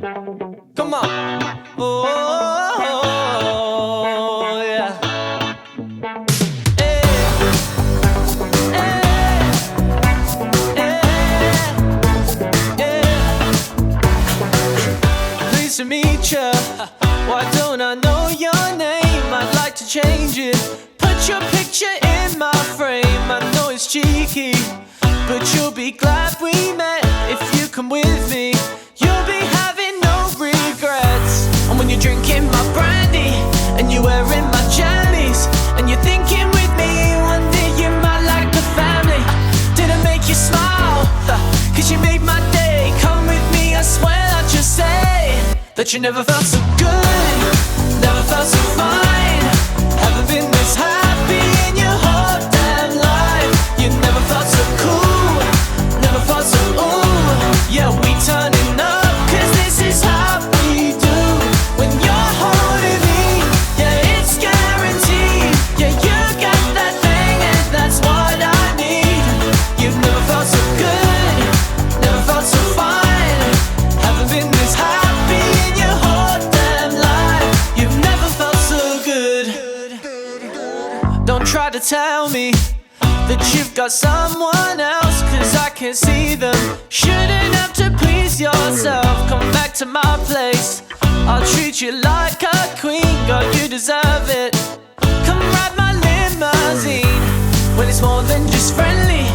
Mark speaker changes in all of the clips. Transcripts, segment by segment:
Speaker 1: Come on. Oh, yeah. Hey, hey, yeah. Pleased to meet ya. Why don't I know your name? I'd like to change it. Put your picture in my frame. I know it's cheeky, but you'll be glad we met if you come with me. You'll be having no regrets. And when you're drinking my brandy and you're wearing my jammies and you're thinking with me, one day you might like the family. Didn't make you smile, cause you made my day. Come with me, I swear I'll just say that you never felt so good, never felt so fine. Haven't been this happy in your whole damn life. You never felt so cool, never felt so ooh. Yeah, we turning up, cause this is how we do. When you're holding me, yeah, it's guaranteed. Yeah, you got that thing and that's what I need. You've never felt so good, never felt so fine. Haven't been this happy in your whole damn life. You've never felt so good. Don't try to tell me that you've got someone else, cause I can't see them. Shouldn't have to please yourself. Come back to my place, I'll treat you like a queen. God, you deserve it. Come ride my limousine when it's more than just friendly.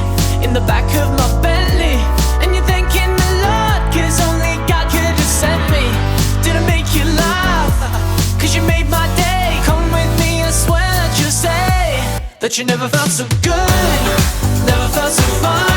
Speaker 1: In the back of my Bentley, and you're thanking the Lord, cause only God could have sent me. Didn't make you laugh, cause you made my day. Come with me, I swear that you'll say that you never felt so good, never felt so fine.